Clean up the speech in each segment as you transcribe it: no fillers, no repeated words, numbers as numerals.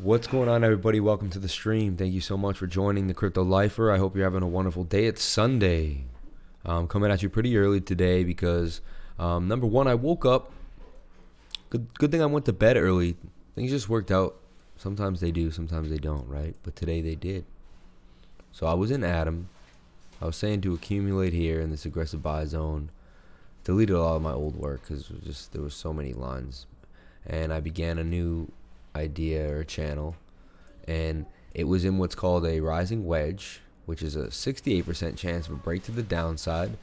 What's going on, everybody? Welcome to the stream. Thank you so much for joining the Crypto Lifer. I hope you're having a wonderful day. It's Sunday. I'm coming at you pretty early today because number one, I woke up. Good thing I went to bed early. Things just worked out. Sometimes they do, sometimes they don't, right? But today they did. So I was in Atom. I was saying to accumulate here in this aggressive buy zone. Deleted a lot of my old work because there was so many lines, and I began a new idea or channel, and it was in what's called a rising wedge, which is a 68% chance of a break to the downside.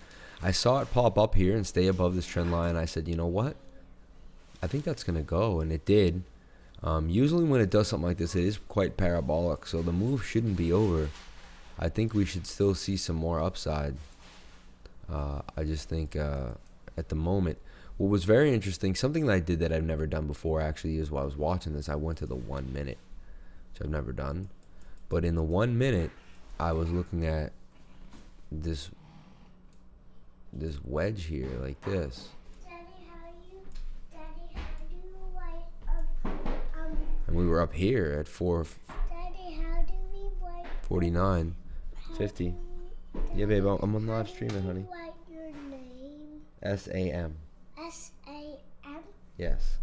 I saw it pop up here and stay above this trend line. I said, you know what, I think that's gonna go, and it did. Usually when it does something like this, it is quite parabolic, so the move shouldn't be over. I think we should still see some more upside. I just think at the moment, what was very interesting, something that I did that I've never done before actually, is while I was watching this, I went to the 1 minute, which I've never done. But in the 1 minute, I was looking at this wedge here, like this. And we were up here at 449, 50. Yeah, babe, I'm on live streaming, honey. Write your name. S-A-M. S-A-M? Yes.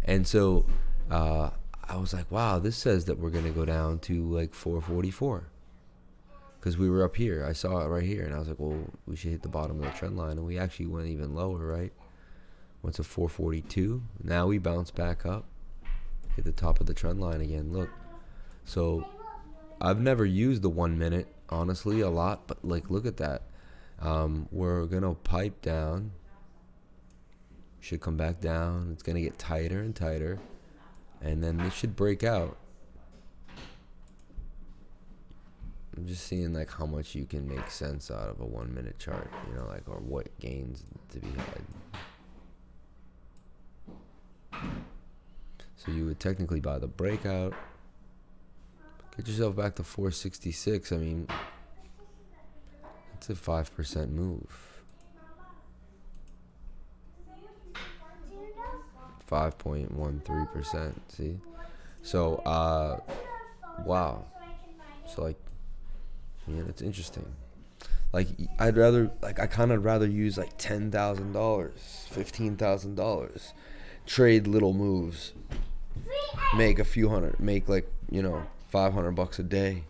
And so I was like, wow, this says that we're going to go down to like 444. Because we were up here. I saw it right here. And I was like, well, we should hit the bottom of the trend line. And we actually went even lower, right? Went to 442. Now we bounce back up. Hit the top of the trend line again. Look. So I've never used the 1 minute, honestly, a lot. But like, look at that. We're going to pipe down. Should come back down. It's going to get tighter and tighter, and then this should break out. I'm just seeing like how much you can make sense out of a 1 minute chart, you know, like, or what gains to be had. So you would technically buy the breakout, get yourself back to 466. I mean, it's a 5% move. 5.13%. See, so wow. So like, yeah, it's interesting. Like, I kind of rather use like $10,000, $15,000, trade little moves, make a few hundred, make like, you know, $500 a day.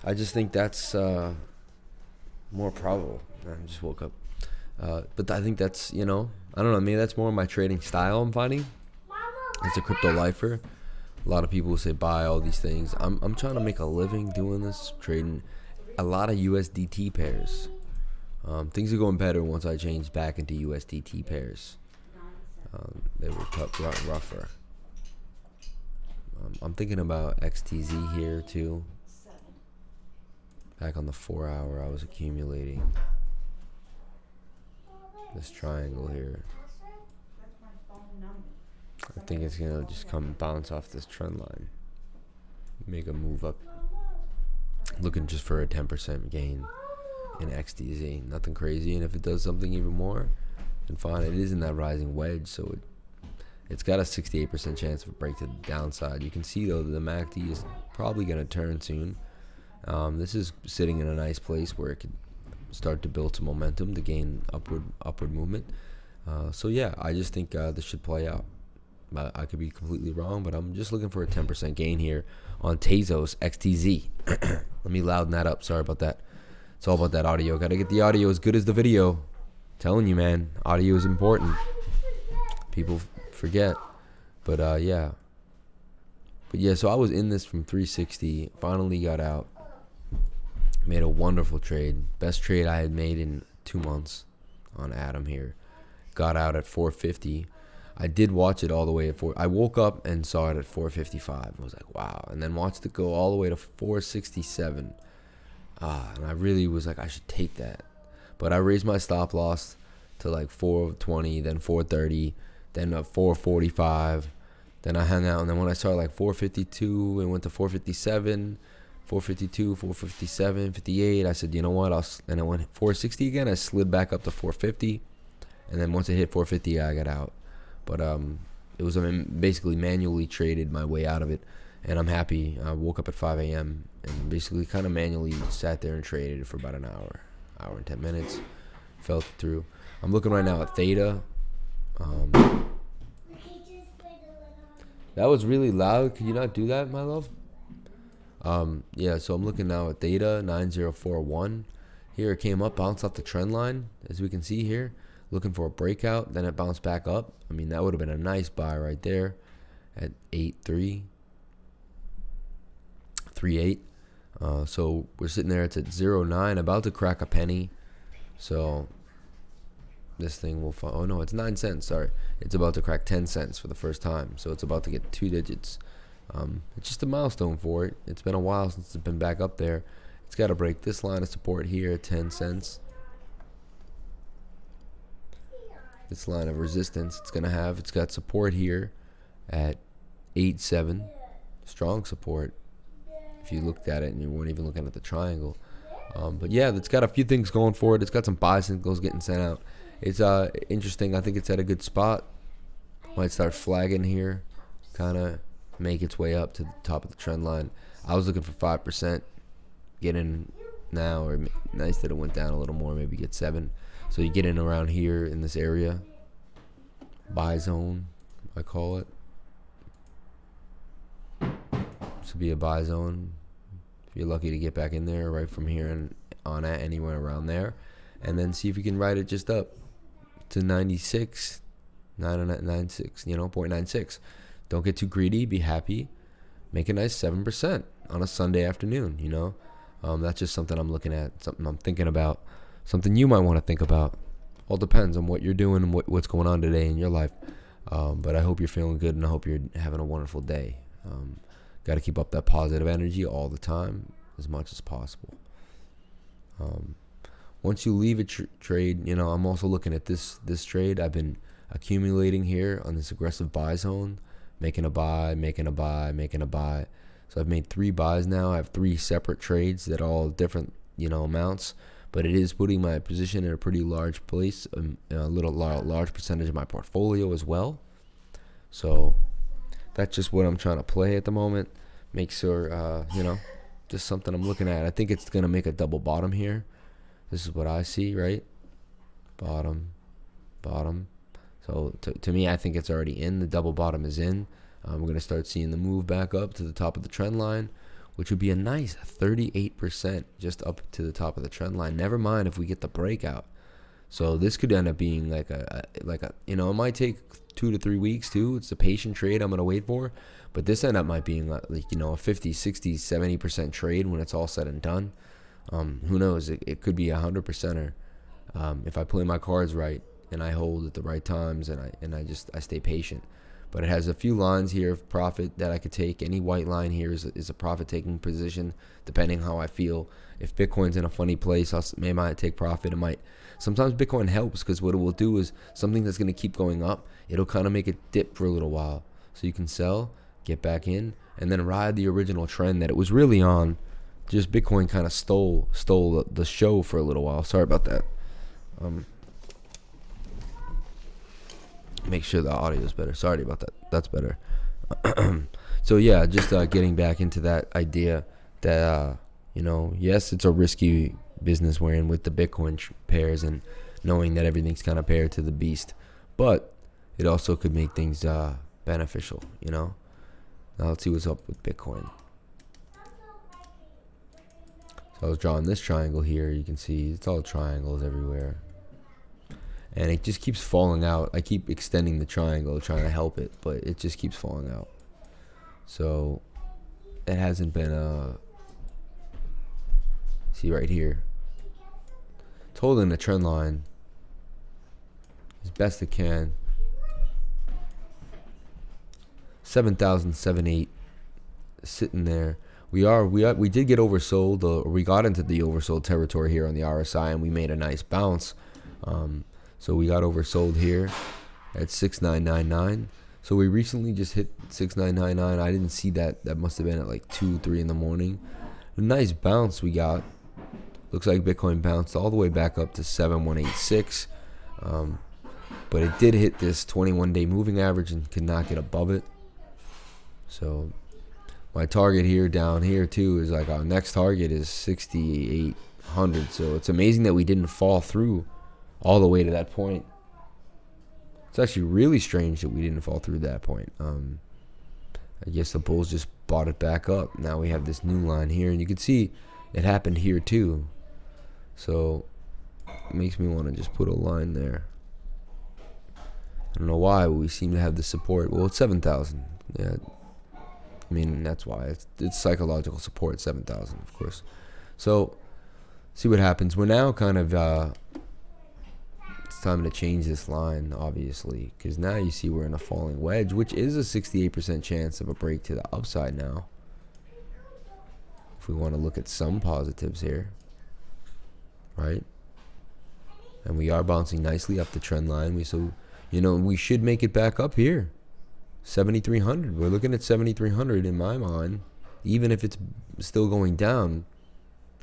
I just think that's more probable. I just woke up. But I think that's, you know, I don't know, maybe that's more my trading style I'm finding. It's a crypto lifer. A lot of people will say buy all these things. I'm trying to make a living doing this, trading a lot of USDT pairs. Things are going better once I changed back into USDT pairs. They were rougher. I'm thinking about XTZ here too. Back on the 4 hour, I was accumulating this triangle here. I think it's gonna just come bounce off this trend line, make a move up. Looking just for a 10% gain in XTZ, nothing crazy. And if it does something even more, then fine. It is in that rising wedge, so it's got a 68% chance of a break to the downside. You can see though that the MACD is probably gonna turn soon. This is sitting in a nice place where it could start to build some momentum to gain upward movement. So yeah, I just think this should play out. I could be completely wrong, but I'm just looking for a 10% gain here on Tezos XTZ. Let me louden that up. Sorry about that. It's all about that audio. Got to get the audio as good as the video. Telling you, man, audio is important. People forget, but yeah. But yeah, so I was in this from 360. Finally got out. Made a wonderful trade. Best trade I had made in 2 months on Atom here. Got out at 450. I did watch it all the way at 4. I woke up and saw it at 455. I was like, wow. And then watched it go all the way to 467. And I really was like, I should take that. But I raised my stop loss to like 420, then 430, then 445. Then I hung out. And then when I started like 452 and went to 457, 452, 457, 58, I said, you know what? And I went 460 again. I slid back up to 450. And then once it hit 450, I got out. But it was basically manually traded my way out of it. and I'm happy. I woke up at 5 a.m. and basically kind of manually sat there and traded for about an hour and 10 minutes. Felt it through. I'm looking right now at Theta. That was really loud. Could you not do that, my love? Yeah, so I'm looking now at Theta 9041. Here it came up, bounced off the trend line, as we can see here. Looking for a breakout, then it bounced back up. I mean, that would have been a nice buy right there at 8338. So we're sitting there. It's at 09, about to crack a penny. So this thing will fall. Oh no, it's 9 cents. Sorry, it's about to crack 10 cents for the first time. So it's about to get 2 digits. It's just a milestone for it. It's been a while since it's been back up there. It's got to break this line of support here at 10 cents. This line of resistance it's gonna have. It's got support here at 87. Strong support. If you looked at it and you weren't even looking at the triangle. But yeah, it's got a few things going for it. It's got some buy signals getting sent out. It's interesting. I think it's at a good spot. Might start flagging here, kind of make its way up to the top of the trend line. I was looking for 5%. Get in now, or nice that it went down a little more. Maybe get 7. So you get in around here in this area. Buy zone, I call it. This would be a buy zone. If you're lucky to get back in there right from here and on at anywhere around there. And then see if you can ride it just up to 96, 996, 0.96. Don't get too greedy. Be happy. Make a nice 7% on a Sunday afternoon, That's just something I'm looking at, something I'm thinking about, something you might want to think about. All depends on what you're doing and what's going on today in your life. But I hope you're feeling good, and I hope you're having a wonderful day. Got to keep up that positive energy all the time, as much as possible. Once you leave a trade, I'm also looking at this trade. I've been accumulating here on this aggressive buy zone, making a buy, making a buy, making a buy. So I've made 3 buys now. I have 3 separate trades that are all different, amounts. But it is putting my position in a pretty large place, large percentage of my portfolio as well. So that's just what I'm trying to play at the moment. Make sure, just something I'm looking at. I think it's going to make a double bottom here. This is what I see, right? Bottom, bottom. So to me, I think it's already in. The double bottom is in. We're going to start seeing the move back up to the top of the trend line, which would be a nice 38% just up to the top of the trend line. Never mind if we get the breakout. So this could end up being like a it might take 2 to 3 weeks too. It's a patient trade I'm going to wait for. But this end up might being a 50, 60, 70% trade when it's all said and done. Who knows? It could be 100%er if I play my cards right and I hold at the right times and I stay patient. But it has a few lines here of profit that I could take. Any white line here is a profit-taking position, depending how I feel. If Bitcoin's in a funny place, I might take profit. Sometimes Bitcoin helps because what it will do is something that's going to keep going up, it'll kind of make it dip for a little while. So you can sell, get back in, and then ride the original trend that it was really on. Just Bitcoin kind of stole the show for a little while. Sorry about that. Make sure the audio is better. Sorry about that. That's better. So yeah, just getting back into that idea that yes, it's a risky business we're in with the Bitcoin pairs and knowing that everything's kind of paired to the beast, but it also could make things beneficial. Now let's see what's up with Bitcoin. So I was drawing this triangle here. You can see it's all triangles everywhere. And it just keeps falling out. I keep extending the triangle trying to help it, but it just keeps falling out. So it hasn't been see right here. It's holding the trend line as best it can. 7,078 sitting there. We did get oversold, or we got into the oversold territory here on the RSI, and we made a nice bounce. So we got oversold here at 6999. So we recently just hit 6999. I didn't see that. That must have been at like 2, 3 in the morning. A nice bounce we got. Looks like Bitcoin bounced all the way back up to 7186. But it did hit this 21-day moving average and could not get above it. So my target here down here too is like our next target is 6,800. So it's amazing that we didn't fall through all the way to that point. It's actually really strange that we didn't fall through that point. I guess the bulls just bought it back up. Now we have this new line here, and you can see it happened here too. So it makes me want to just put a line there. I don't know why, but we seem to have the support. Well, it's 7,000. Yeah, I mean, that's why. It's psychological support, 7,000, of course. So see what happens. We're now kind of, it's time to change this line, obviously, because now you see we're in a falling wedge, which is a 68% chance of a break to the upside now. If we want to look at some positives here, right? And we are bouncing nicely up the trend line. We should make it back up here. 7,300. We're looking at 7,300 in my mind. Even if it's still going down,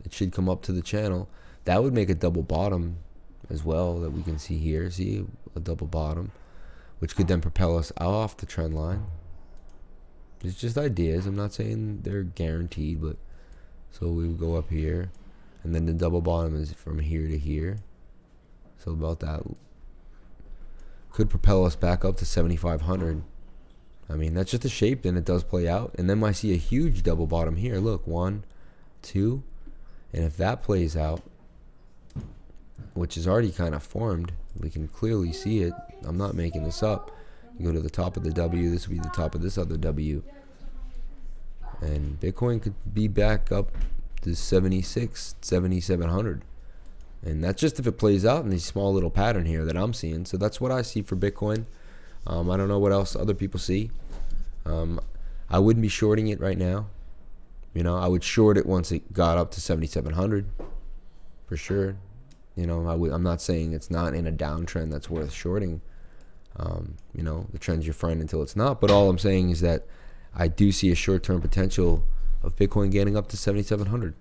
it should come up to the channel. That would make a double bottom as well that we can see here. See, a double bottom, which could then propel us off the trend line. It's just ideas. I'm not saying they're guaranteed, but so we would go up here, and then the double bottom is from here to here. So about that could propel us back up to 7,500. I mean, that's just a shape, then it does play out. And then I see a huge double bottom here. Look, 1, 2. And if that plays out, which is already kind of formed, we can clearly see it. I'm not making this up. You go to the top of the W, this would be the top of this other W. And Bitcoin could be back up to 7,700. And that's just if it plays out in this small little pattern here that I'm seeing. So that's what I see for Bitcoin. I don't know what else other people see. I wouldn't be shorting it right now. I would short it once it got up to 7,700 for sure. I'm not saying it's not in a downtrend that's worth shorting. The trend's your friend until it's not. But all I'm saying is that I do see a short-term potential of Bitcoin getting up to 7,700.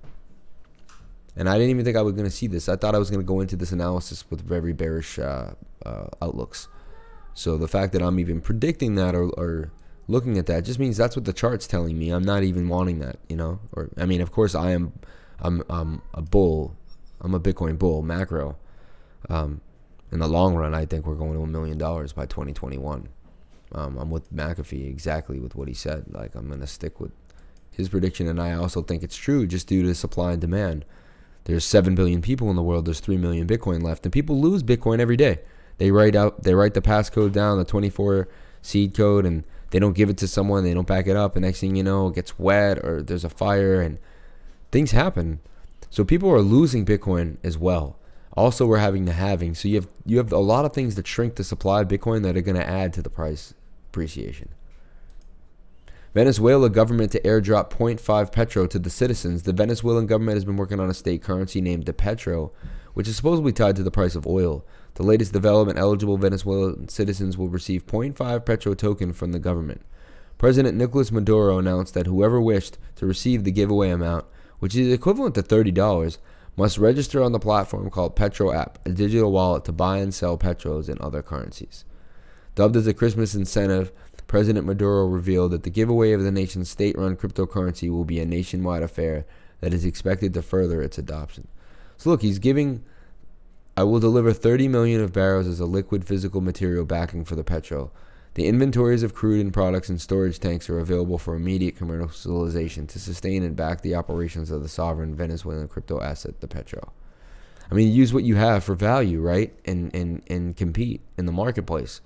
And I didn't even think I was going to see this. I thought I was going to go into this analysis with very bearish outlooks. So the fact that I'm even predicting that or looking at that just means that's what the chart's telling me. I'm not even wanting that, of course I'm a bull. I'm a Bitcoin bull, macro. In the long run, I think we're going to $1 million by 2021. I'm with McAfee exactly with what he said. Like, I'm going to stick with his prediction, and I also think it's true just due to supply and demand. There's 7 billion people in the world. There's 3 million Bitcoin left, and people lose Bitcoin every day. They write the passcode down, the 24 seed code, and they don't give it to someone. They don't back it up, and next thing you know, it gets wet or there's a fire, and things happen. So people are losing Bitcoin as well. Also, we're having the halving. So you have a lot of things that shrink the supply of Bitcoin that are going to add to the price appreciation. Venezuela government to airdrop 0.5 petro to the citizens. The Venezuelan government has been working on a state currency named the petro, which is supposedly tied to the price of oil. The latest development, eligible Venezuelan citizens will receive 0.5 petro token from the government. President Nicolas Maduro announced that whoever wished to receive the giveaway amount, which is equivalent to $30, must register on the platform called Petro App, a digital wallet to buy and sell petros and other currencies. Dubbed as a Christmas incentive, President Maduro revealed that the giveaway of the nation's state-run cryptocurrency will be a nationwide affair that is expected to further its adoption. So look, he's giving, I will deliver 30 million of barrels as a liquid physical material backing for the petro. The inventories of crude and products in storage tanks are available for immediate commercialization to sustain and back the operations of the sovereign Venezuelan crypto asset, the petro. I mean, use what you have for value, right? And compete in the marketplace.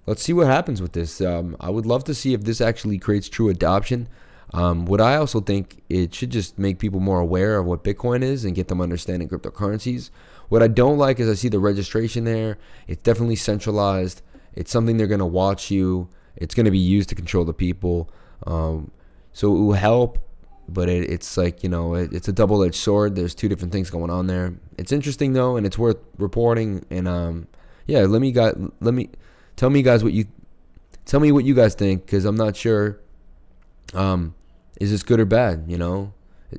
Let's see what happens with this. I would love to see if this actually creates true adoption. What I also think, it should just make people more aware of what Bitcoin is and get them understanding cryptocurrencies. What I don't like is I see the registration there. It's definitely centralized. It's something they're going to watch you. It's going to be used to control the people. So it will help, but it's like, it's a double-edged sword. There's two different things going on there. It's interesting though, and it's worth reporting. And let me tell me guys what you guys think, because I'm not sure. Is this good or bad?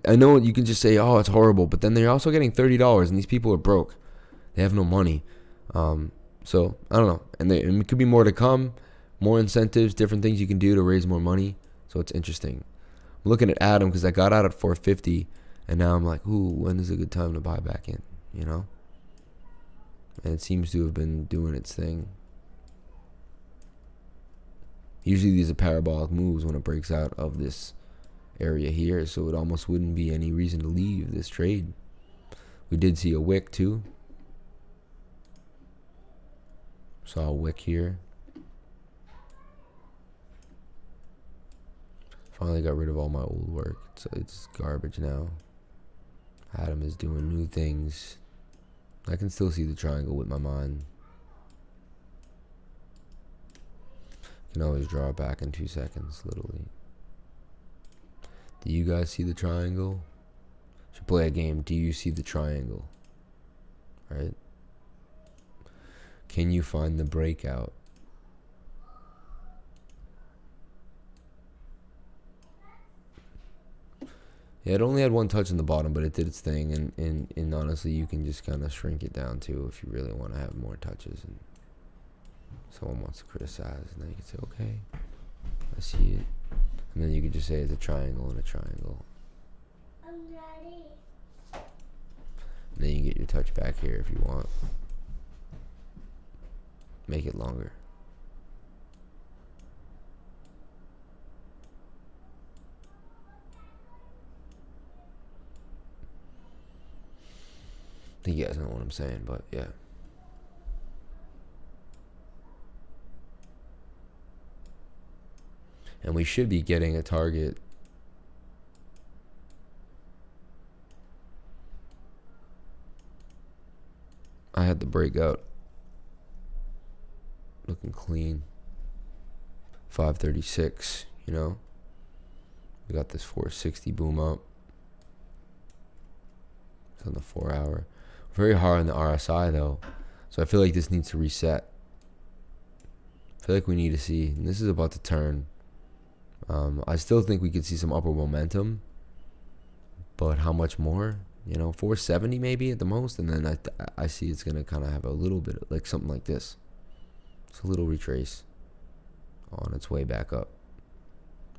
I know you can just say, oh, it's horrible, but then they're also getting $30, and these people are broke. They have no money. So I don't know, and it could be more to come, more incentives, different things you can do to raise more money. So it's interesting. I'm looking at Atom because I got out at 450, and now I'm like, ooh, when is a good time to buy back in? You know? And it seems to have been doing its thing. Usually these are parabolic moves when it breaks out of this area here, so it almost wouldn't be any reason to leave this trade. We did see a wick too. Saw a wick here. Finally got rid of all my old work, so it's garbage now. Adam is doing new things. I can still see the triangle with my mind. Can always draw it back in 2 seconds, literally. Do you guys see the triangle? Should play a game. Do you see the triangle? Right? Can you find the breakout? Yeah, it only had one touch in the bottom, but it did its thing, and honestly, you can just kind of shrink it down too if you really want to have more touches and someone wants to criticize, and then you can say, okay, I see it. And then you could just say it's a triangle and a triangle. I'm ready. And then you get your touch back here if you want. Make it longer. I think you guys know what I'm saying, but yeah. And we should be getting a target. I had the breakout looking clean. 536, you know. We got this 460 boom up. It's on the 4 hour. Very hard on the RSI though. So I feel like this needs to reset. I feel like we need to see, and this is about to turn. I still think we could see some upward momentum, but how much more? You know, 470 maybe at the most, and then I see it's gonna kind of have a little bit like something like this. It's a little retrace on its way back up.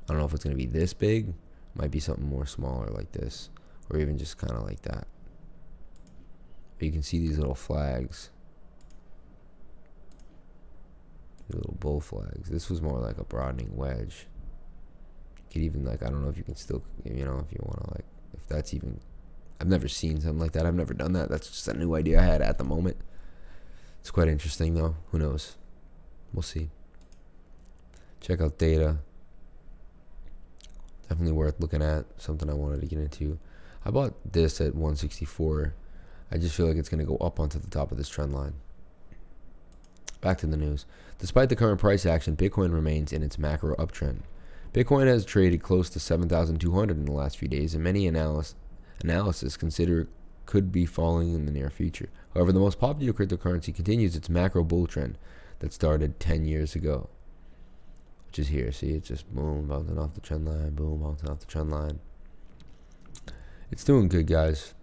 I don't know if it's gonna be this big. Might be something more smaller like this, or even just kind of like that. But you can see these little flags. The little bull flags. This was more like a broadening wedge. You could even like, I don't know if you can still, you know, if you want to like, if that's even, I've never seen something like that. I've never done that. That's just a new idea I had at the moment. It's quite interesting though. Who knows? We'll see. Check out data. Definitely worth looking at. Something I wanted to get into. I bought this at 164. I just feel like it's going to go up onto the top of this trend line. Back to the news. Despite the current price action, Bitcoin remains in its macro uptrend. Bitcoin has traded close to 7,200 in the last few days, and many analysis consider it could be falling in the near future. However, the most popular cryptocurrency continues its macro bull trend that started 10 years ago, which is here. See, it's just boom, bouncing off the trend line, boom, bouncing off the trend line. It's doing good, guys.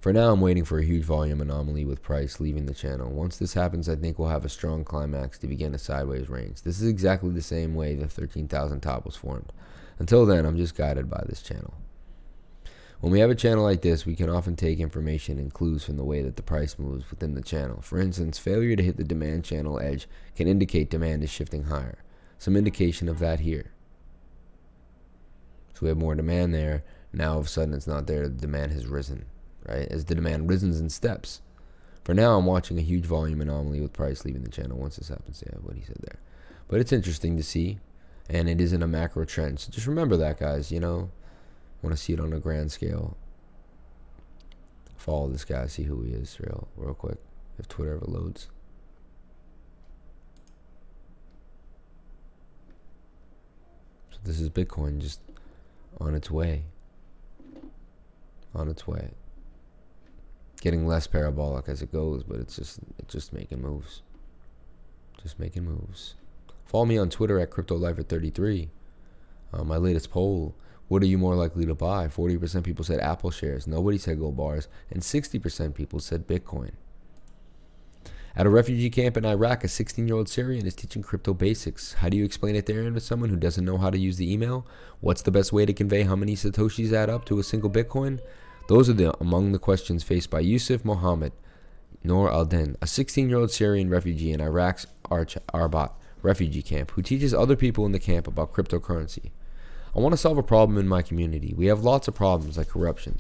For now, I'm waiting for a huge volume anomaly with price leaving the channel. Once this happens, I think we'll have a strong climax to begin a sideways range. This is exactly the same way the 13,000 top was formed. Until then, I'm just guided by this channel. When we have a channel like this, we can often take information and clues from the way that the price moves within the channel. For instance, failure to hit the demand channel edge can indicate demand is shifting higher. Some indication of that here. So we have more demand there. Now all of a sudden it's not there. The demand has risen. Right, as the demand rises in steps. For now, I'm watching a huge volume anomaly with price leaving the channel. Once this happens, yeah, what he said there. But it's interesting to see, and it isn't a macro trend. So just remember that, guys. You know, want to see it on a grand scale. Follow this guy, see who he is, real quick, if Twitter ever loads. So this is Bitcoin just on its way. On its way. Getting less parabolic as it goes, but it's just making moves. Just making moves. Follow me on Twitter at CryptoLifer33. My latest poll: what are you more likely to buy? 40% people said Apple shares. Nobody said gold bars, and 60% people said Bitcoin. At a refugee camp in Iraq, a 16-year-old Syrian is teaching crypto basics. How do you explain Ethereum to someone who doesn't know how to use the email? What's the best way to convey how many Satoshis add up to a single Bitcoin? Those are among the questions faced by Yusuf Mohammed Noor al-Din, a 16-year-old Syrian refugee in Iraq's Arbat refugee camp, who teaches other people in the camp about cryptocurrency. I want to solve a problem in my community. We have lots of problems like corruption.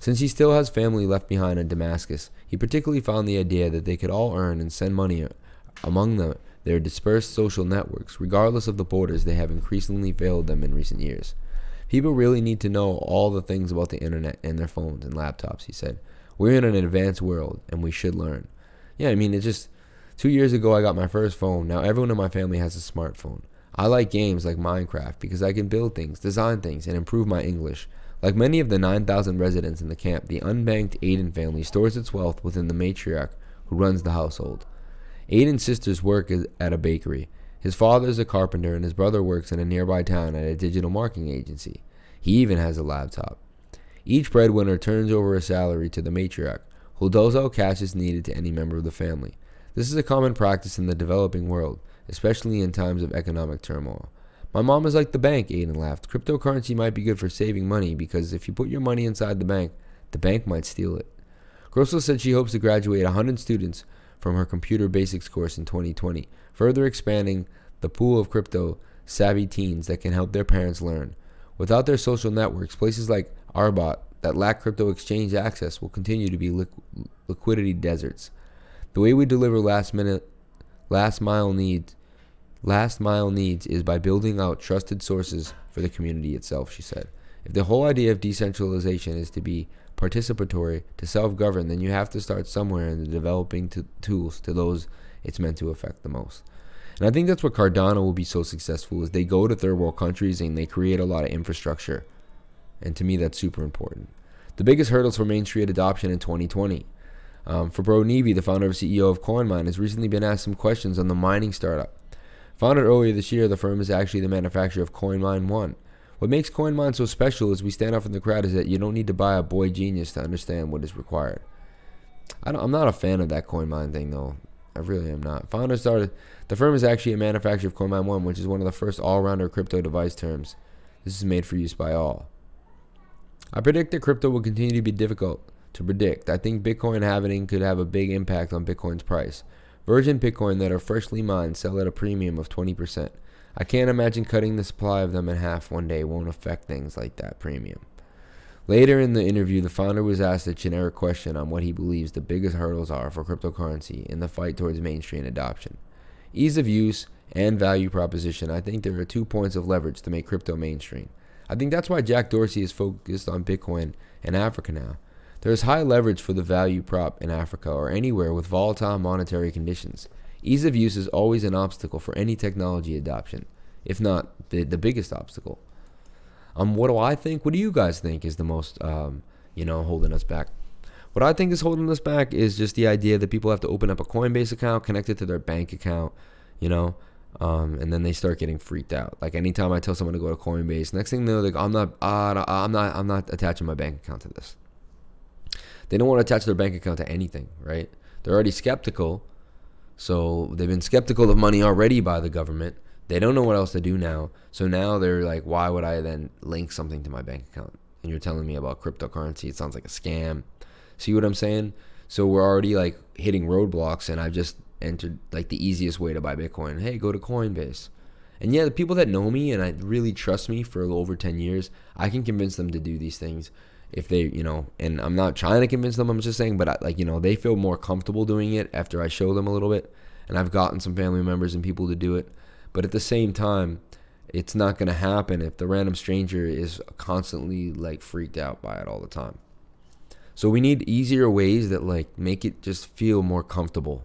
Since he still has family left behind in Damascus, he particularly found the idea that they could all earn and send money among their dispersed social networks, regardless of the borders they have increasingly failed them in recent years. People really need to know all the things about the internet and their phones and laptops, he said. We're in an advanced world, and we should learn. Yeah, I mean, it's just 2 years ago I got my first phone. Now everyone in my family has a smartphone. I like games like Minecraft because I can build things, design things, and improve my English. Like many of the 9,000 residents in the camp, the unbanked Aiden family stores its wealth within the matriarch who runs the household. Aiden's sisters work at a bakery. His father is a carpenter, and his brother works in a nearby town at a digital marketing agency. He even has a laptop. Each breadwinner turns over a salary to the matriarch, who doles out cash as needed to any member of the family. This is a common practice in the developing world, especially in times of economic turmoil. My mom is like the bank, Aiden laughed. Cryptocurrency might be good for saving money because if you put your money inside the bank might steal it. Grosso said she hopes to graduate 100 students from her computer basics course in 2020, further expanding the pool of crypto savvy teens that can help their parents learn. Without their social networks, places like Arbat that lack crypto exchange access will continue to be liquidity deserts. The way we deliver last mile needs is by building out trusted sources for the community itself, she said. If the whole idea of decentralization is to be participatory, to self-govern, then you have to start somewhere in the developing tools to those it's meant to affect the most. And I think that's what Cardano will be so successful is they go to third world countries and they create a lot of infrastructure. And to me, that's super important. The biggest hurdles for Main Street adoption in 2020. For Bro Nevi, the founder and CEO of CoinMine, has recently been asked some questions on the mining startup. Founded earlier this year, the firm is actually the manufacturer of CoinMine 1. What makes CoinMine so special as we stand out from the crowd is that you don't need to buy a boy genius to understand what is required. I'm not a fan of that CoinMine thing, though. I really am not. The firm is actually a manufacturer of CoinMine 1, which is one of the first all-rounder crypto device terms. This is made for use by all. I predict that crypto will continue to be difficult to predict. I think Bitcoin halving could have a big impact on Bitcoin's price. Virgin Bitcoin that are freshly mined sell at a premium of 20%. I can't imagine cutting the supply of them in half one day won't affect things like that premium. Later in the interview, the founder was asked a generic question on what he believes the biggest hurdles are for cryptocurrency in the fight towards mainstream adoption. Ease of use and value proposition. I think there are 2 points of leverage to make crypto mainstream. I think that's why Jack Dorsey is focused on Bitcoin in Africa now. There is high leverage for the value prop in Africa or anywhere with volatile monetary conditions. Ease of use is always an obstacle for any technology adoption, if not the biggest obstacle. What do I think? What do you guys think is the most, holding us back? What I think is holding us back is just the idea that people have to open up a Coinbase account, connect it to their bank account, and then they start getting freaked out. Like anytime I tell someone to go to Coinbase, next thing they're like, I'm not attaching my bank account to this. They don't want to attach their bank account to anything, right? They're already skeptical. So they've been skeptical of money already by the government. They don't know what else to do now. So now they're like, why would I then link something to my bank account? And you're telling me about cryptocurrency. It sounds like a scam. See what I'm saying? So we're already like hitting roadblocks, and I've just entered like the easiest way to buy Bitcoin. Hey, go to Coinbase. And yeah, the people that know me and I really trust me for over 10 years, I can convince them to do these things. If they, and I'm not trying to convince them, I'm just saying, but they feel more comfortable doing it after I show them a little bit. And I've gotten some family members and people to do it. But at the same time, it's not going to happen if the random stranger is constantly like freaked out by it all the time. So we need easier ways that like make it just feel more comfortable.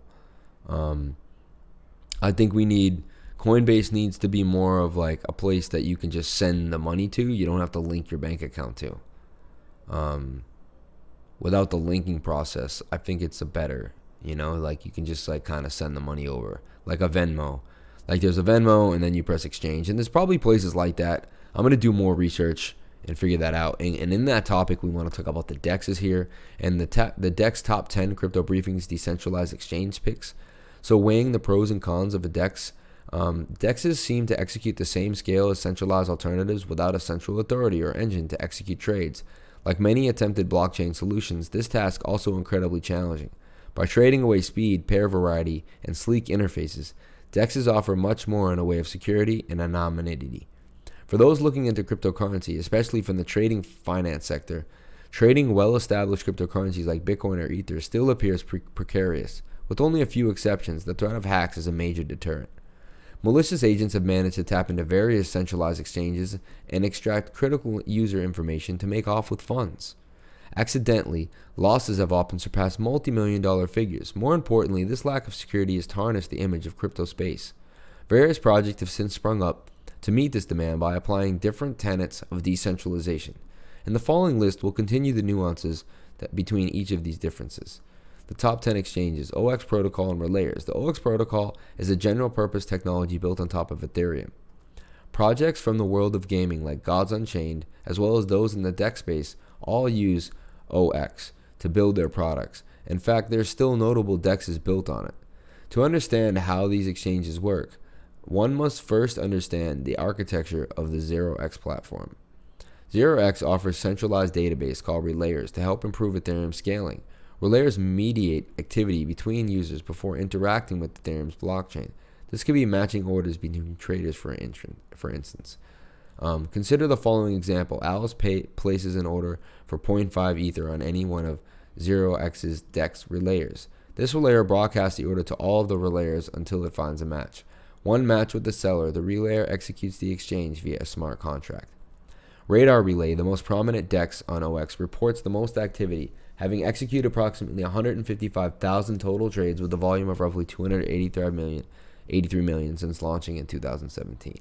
I think Coinbase needs to be more of like a place that you can just send the money to. You don't have to link your bank account to. Without the linking process, I think it's a better, like you can just like kind of send the money over like a Venmo. Like there's a Venmo and then you press exchange, and there's probably places like that. I'm going to do more research and figure that out. And in that topic, we want to talk about the DEXs here and the DEX top 10 crypto briefings decentralized exchange picks. So weighing the pros and cons of a DEX, DEXs seem to execute the same scale as centralized alternatives without a central authority or engine to execute trades. Like many attempted blockchain solutions, this task also incredibly challenging. By trading away speed, pair variety, and sleek interfaces, DEXs offer much more in a way of security and anonymity. For those looking into cryptocurrency, especially from the trading finance sector, trading well-established cryptocurrencies like Bitcoin or Ether still appears precarious. With only a few exceptions, the threat of hacks is a major deterrent. Malicious agents have managed to tap into various centralized exchanges and extract critical user information to make off with funds. Accidentally, losses have often surpassed multi-million-dollar figures. More importantly, this lack of security has tarnished the image of crypto space. Various projects have since sprung up to meet this demand by applying different tenets of decentralization. In the following list, we'll continue the nuances between each of these differences. The top 10 exchanges, OX Protocol and Relayers. The OX Protocol is a general-purpose technology built on top of Ethereum. Projects from the world of gaming like Gods Unchained, as well as those in the DEX space, all use OX to build their products. In fact, there's still notable DEXs built on it. To understand how these exchanges work, one must first understand the architecture of the 0x platform. 0x offers a centralized database called Relayers to help improve Ethereum scaling. Relayers mediate activity between users before interacting with Ethereum's blockchain. This could be matching orders between traders, for instance. Consider the following example. Alice places an order for 0.5 Ether on any one of 0x's DEX relayers. This relayer broadcasts the order to all of the relayers until it finds a match. One match with the seller, the relayer executes the exchange via a smart contract. Radar Relay, the most prominent DEX on OX, reports the most activity, having executed approximately 155,000 total trades with a volume of roughly 283 million since launching in 2017.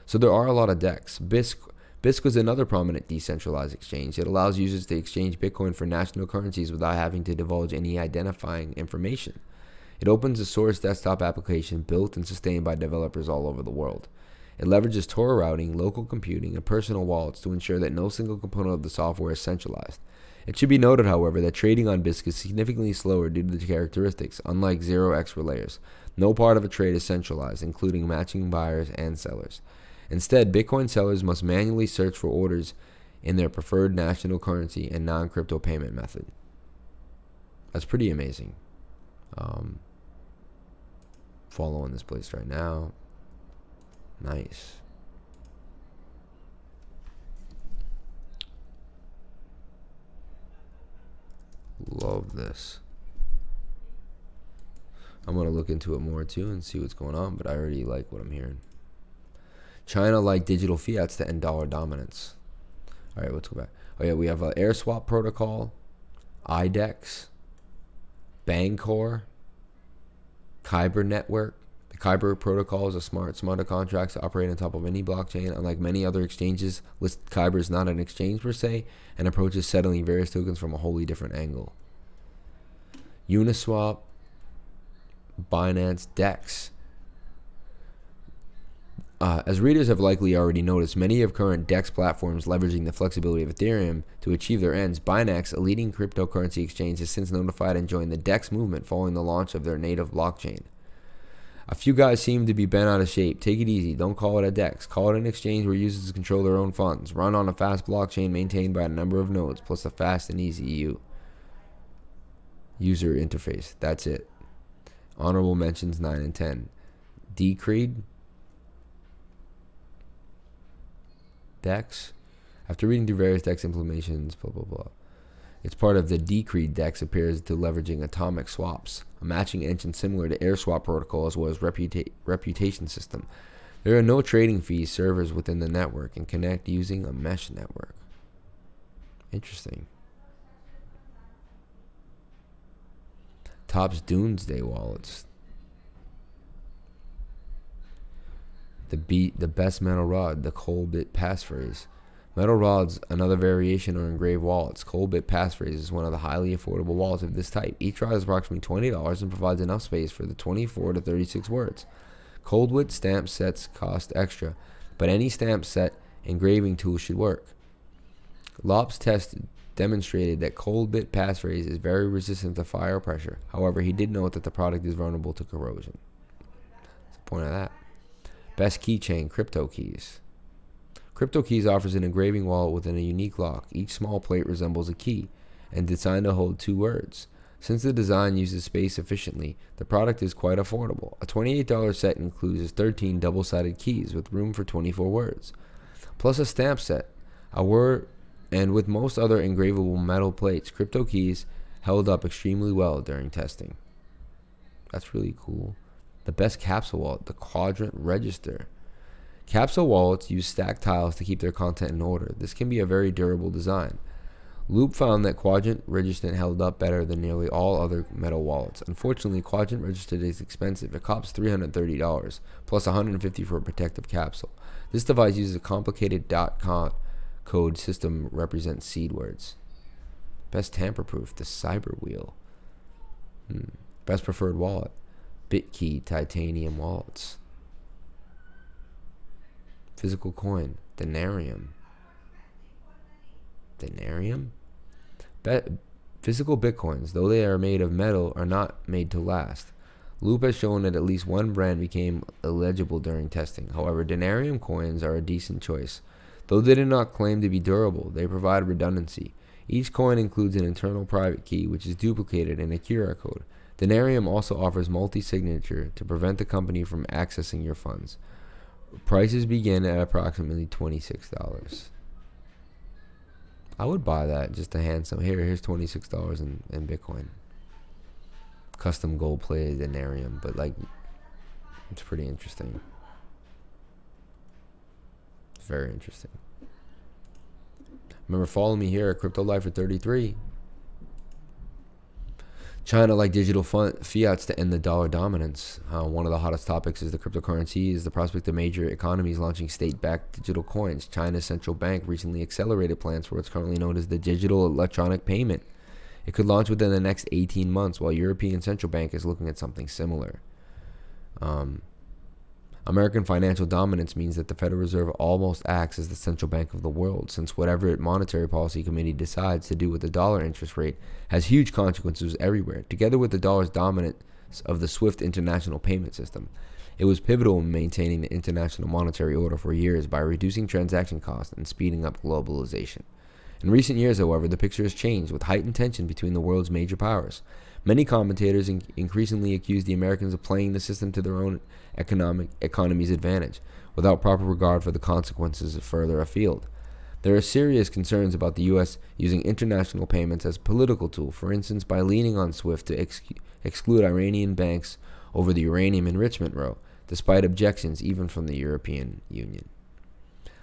So there are a lot of DEX. BISC is another prominent decentralized exchange. It allows users to exchange Bitcoin for national currencies without having to divulge any identifying information. It opens a source desktop application built and sustained by developers all over the world. It leverages Tor routing, local computing, and personal wallets to ensure that no single component of the software is centralized. It should be noted, however, that trading on BISC is significantly slower due to the characteristics. Unlike 0x relayers, no part of a trade is centralized, including matching buyers and sellers. Instead, Bitcoin sellers must manually search for orders in their preferred national currency and non-crypto payment method. That's pretty amazing. Following this place right now. Nice. Love this. I'm going to look into it more too and see what's going on, but I already like what I'm hearing. China like digital fiats to end dollar dominance. All right, let's go back. Oh yeah, we have Air Swap Protocol, IDEX, Bancor, Kyber Network. The Kyber Protocol is a smart contracts that operate on top of any blockchain. Unlike many other exchanges, Kyber is not an exchange per se and approaches settling various tokens from a wholly different angle. Uniswap, Binance, DEX. As readers have likely already noticed, many of current DEX platforms leveraging the flexibility of Ethereum to achieve their ends. Binance, a leading cryptocurrency exchange, has since notified and joined the DEX movement following the launch of their native blockchain. A few guys seem to be bent out of shape. Take it easy. Don't call it a DEX. Call it an exchange where users control their own funds. Run on a fast blockchain maintained by a number of nodes, plus a fast and easy user interface. That's it. Honorable mentions 9 and 10. Decreed. DEX. After reading through various DEX implementations, blah, blah, blah. It's part of the Decreed DEX appears to leveraging atomic swaps, a matching engine similar to Air Swap Protocol as well as reputation system. There are no trading fees, servers within the network, and connect using a mesh network. Interesting. Top's Doomsday wallets. The best metal rod, the Colbit passphrase. Metal rods, another variation, are engraved wallets. Colbit passphrase is one of the highly affordable wallets of this type. Each rod is approximately $20 and provides enough space for the 24 to 36 words. Colbit stamp sets cost extra, but any stamp set engraving tool should work. Lop's test demonstrated that cold bit passphrase is very resistant to fire pressure. However, he did note that the product is vulnerable to corrosion. What's the point of that? Best keychain, CryptoKeys. CryptoKeys offers an engraving wallet within a unique lock. Each small plate resembles a key and designed to hold 2 words. Since the design uses space efficiently, the product is quite affordable. A $28 set includes 13 double-sided keys with room for 24 words, plus a stamp set, a word, and with most other engravable metal plates, CryptoKeys held up extremely well during testing. That's really cool. The best capsule wallet, the Quadrant Register. Capsule wallets use stacked tiles to keep their content in order. This can be a very durable design. Loop found that Quadrant Register held up better than nearly all other metal wallets. Unfortunately, Quadrant Register is expensive. It costs $330, plus $150 for a protective capsule. This device uses a complicated code system represents seed words. Best tamper-proof, the Cyber Wheel. Best preferred wallet, BitKey Titanium wallets. Physical coin, Denarium. Physical bitcoins, though they are made of metal, are not made to last. Loop has shown that at least one brand became illegible during testing. However, Denarium coins are a decent choice. Though they did not claim to be durable, they provide redundancy. Each coin includes an internal private key, which is duplicated in a QR code. Denarium also offers multi-signature to prevent the company from accessing your funds. Prices begin at approximately $26. I would buy that just to hand some. Here's $26 in Bitcoin. Custom gold plated Denarium, but like, it's pretty interesting. It's very interesting. Remember, follow me here at Crypto Life for 33. China like digital fiats to end the dollar dominance. One of the hottest topics is the cryptocurrency is the prospect of major economies launching state-backed digital coins. China's central bank recently accelerated plans for what's currently known as the digital electronic payment. It could launch within the next 18 months, while European Central Bank is looking at something similar. American financial dominance means that the Federal Reserve almost acts as the central bank of the world, since whatever monetary policy committee decides to do with the dollar interest rate has huge consequences everywhere. Together with the dollar's dominance of the SWIFT international payment system, it was pivotal in maintaining the international monetary order for years by reducing transaction costs and speeding up globalization. In recent years, however, the picture has changed, with heightened tension between the world's major powers. Many commentators increasingly accuse the Americans of playing the system to their own economy's advantage, without proper regard for the consequences further afield. There are serious concerns about the U.S. using international payments as a political tool, for instance, by leaning on SWIFT to exclude Iranian banks over the uranium enrichment row, despite objections even from the European Union.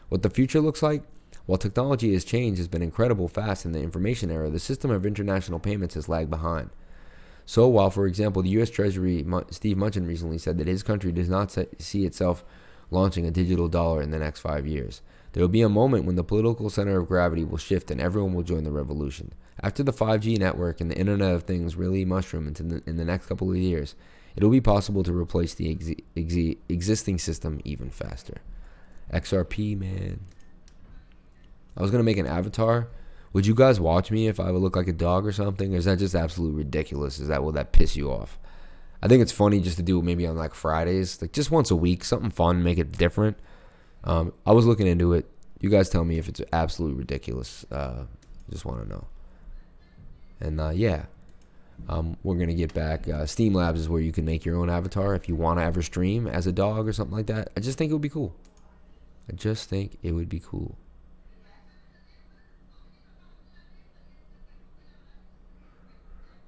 What the future looks like? While technology has changed, has been incredible fast in the information era, the system of international payments has lagged behind. So while, for example, the U.S. Treasury, Steve Mnuchin recently said that his country does not see itself launching a digital dollar in the next 5 years, there will be a moment when the political center of gravity will shift and everyone will join the revolution. After the 5G network and the Internet of Things really mushroom in the next couple of years, it will be possible to replace the existing system even faster. XRP, man. I was going to make an avatar. Would you guys watch me if I would look like a dog or something? Or is that just absolutely ridiculous? Will that piss you off? I think it's funny just to do it maybe on like Fridays, like just once a week, something fun, make it different. I was looking into it. You guys tell me if it's absolutely ridiculous. Just want to know. And yeah, we're going to get back. Steam Labs is where you can make your own avatar if you want to ever stream as a dog or something like that. I just think it would be cool.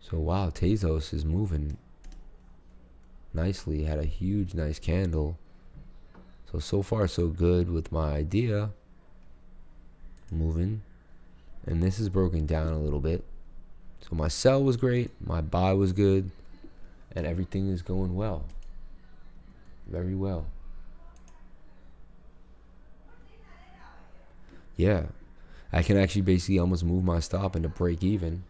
So wow, Tezos is moving nicely. Had a huge, nice candle. So far so good with my idea. Moving. And this is broken down a little bit. So my sell was great, my buy was good, and everything is going well. Very well. Yeah. I can actually basically almost move my stop into break even.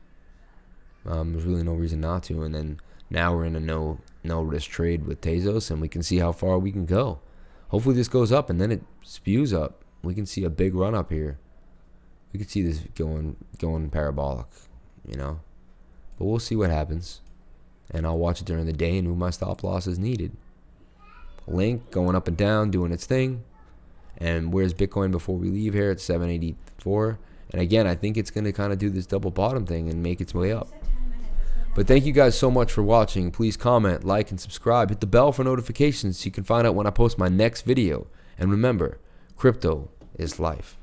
There's really no reason not to. And then now we're in a no risk trade with Tezos, and we can see how far we can go. Hopefully this goes up and then it spews up. We can see a big run up here. We could see this going parabolic, you know. But we'll see what happens. And I'll watch it during the day and move my stop loss as needed. Link going up and down, doing its thing. And where's Bitcoin before we leave here? At 784. And again, I think it's going to kind of do this double bottom thing and make its way up. But thank you guys so much for watching. Please comment, like, and subscribe. Hit the bell for notifications so you can find out when I post my next video. And remember, crypto is life.